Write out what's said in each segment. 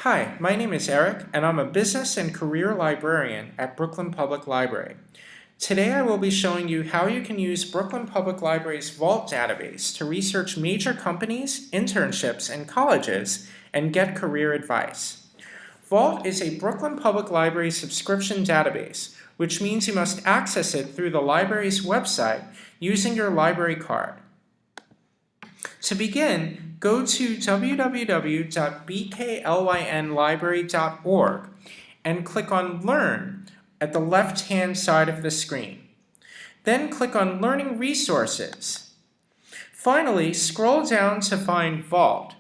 Hi, my name is Eric, and I'm a business and career librarian at Brooklyn Public Library. Today I will be showing you how you can use Brooklyn Public Library's Vault database to research major companies, internships, and colleges and get career advice. Vault is a Brooklyn Public Library subscription database, which means you must access it through the library's website using your library card. To begin, go to www.bklynlibrary.org and click on Learn at the left-hand side of the screen. Then click on Learning Resources. Finally, scroll down to find Vault.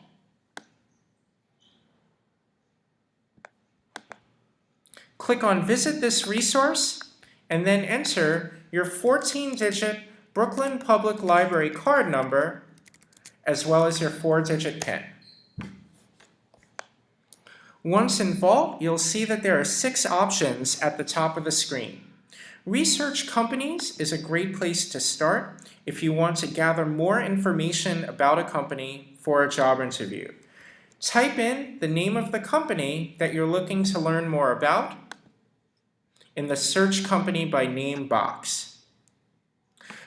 Click on Visit this resource and then enter your 14-digit Brooklyn Public Library card number as well as your 4-digit PIN. Once in Vault, you'll see that there are 6 options at the top of the screen. Research companies is a great place to start if you want to gather more information about a company for a job interview. Type in the name of the company that you're looking to learn more about in the Search Company by Name box.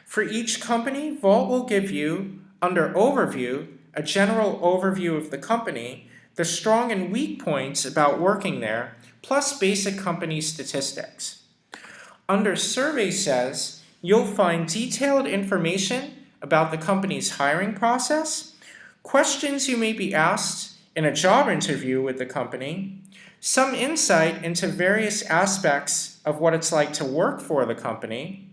For each company, Vault will give you, under Overview, a general overview of the company, the strong and weak points about working there, plus basic company statistics. Under Survey Says, you'll find detailed information about the company's hiring process, questions you may be asked in a job interview with the company, some insight into various aspects of what it's like to work for the company,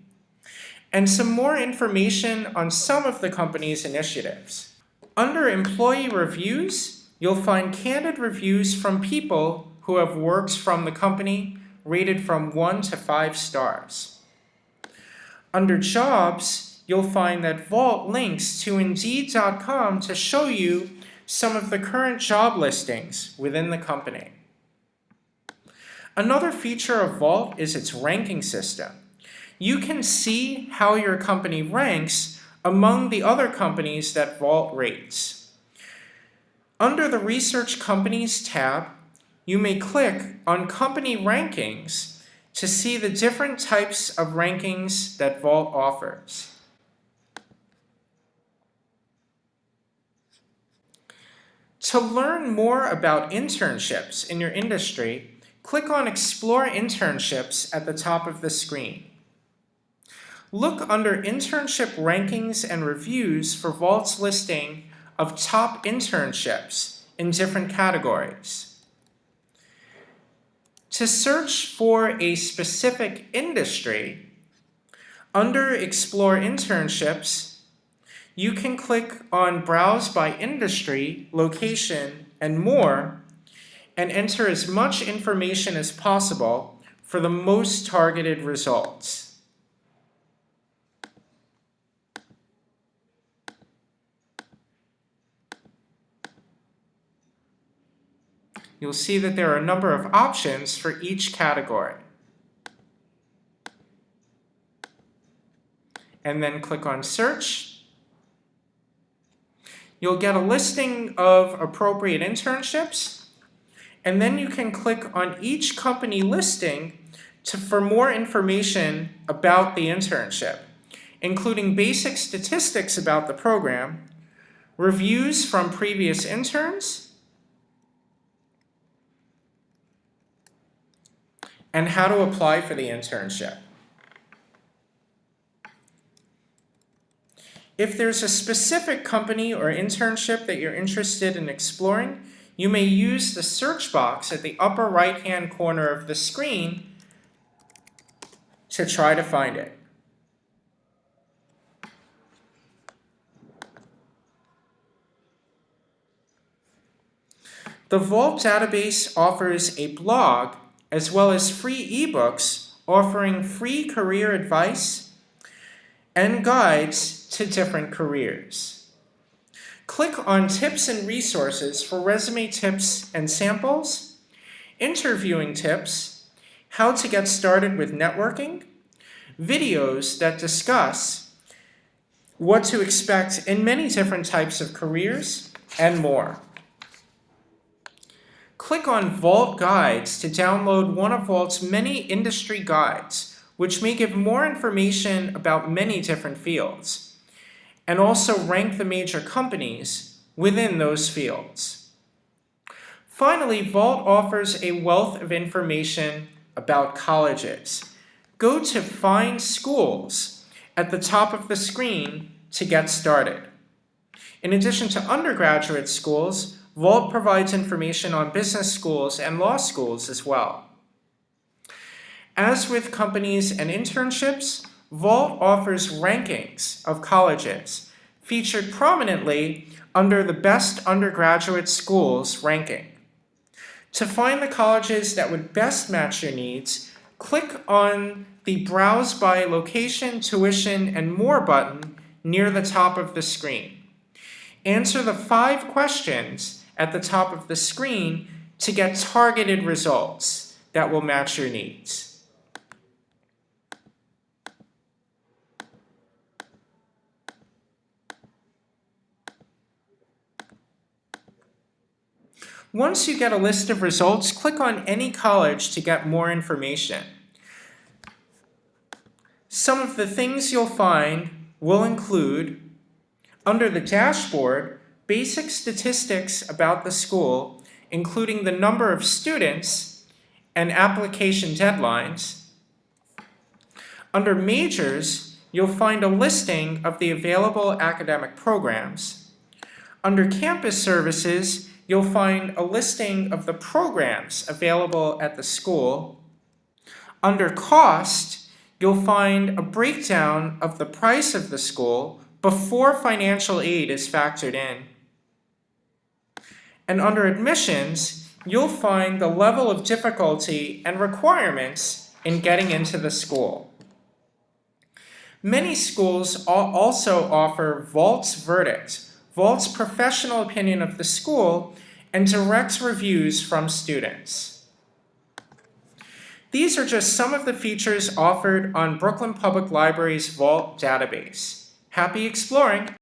and some more information on some of the company's initiatives. Under Employee Reviews, you'll find candid reviews from people who have worked from the company, rated from 1 to 5 stars. Under Jobs, you'll find that Vault links to Indeed.com to show you some of the current job listings within the company. Another feature of Vault is its ranking system. You can see how your company ranks among the other companies that Vault rates. Under the Research Companies tab, you may click on Company Rankings to see the different types of rankings that Vault offers. To learn more about internships in your industry, click on Explore Internships at the top of the screen. Look under Internship Rankings and Reviews for Vault's listing of top internships in different categories. To search for a specific industry, under Explore Internships, you can click on Browse by Industry, Location, and More, and enter as much information as possible for the most targeted results. You'll see that there are a number of options for each category. And then click on Search. You'll get a listing of appropriate internships, and then you can click on each company listing for more information about the internship, including basic statistics about the program, reviews from previous interns, and how to apply for the internship. If there's a specific company or internship that you're interested in exploring, you may use the search box at the upper right-hand corner of the screen to try to find it. The Vault database offers a blog as well as free ebooks offering free career advice and guides to different careers. Click on Tips and Resources for resume tips and samples, interviewing tips, how to get started with networking, videos that discuss what to expect in many different types of careers, and more. click on Vault Guides to download one of Vault's many industry guides, which may give more information about many different fields, and also rank the major companies within those fields. Finally, Vault offers a wealth of information about colleges. Go to Find Schools at the top of the screen to get started. In addition to undergraduate schools, Vault provides information on business schools and law schools as well. As with companies and internships, Vault offers rankings of colleges, featured prominently under the Best Undergraduate Schools ranking. To find the colleges that would best match your needs, click on the Browse by Location, Tuition, and More button near the top of the screen. Answer the 5 questions at the top of the screen to get targeted results that will match your needs. Once you get a list of results, click on any college to get more information. Some of the things you'll find will include, under the dashboard, basic statistics about the school, including the number of students and application deadlines. Under majors, you'll find a listing of the available academic programs. Under campus services, you'll find a listing of the programs available at the school. Under cost, you'll find a breakdown of the price of the school before financial aid is factored in. And under admissions, you'll find the level of difficulty and requirements in getting into the school. Many schools also offer Vault's verdict, Vault's professional opinion of the school, and direct reviews from students. These are just some of the features offered on Brooklyn Public Library's Vault database. Happy exploring!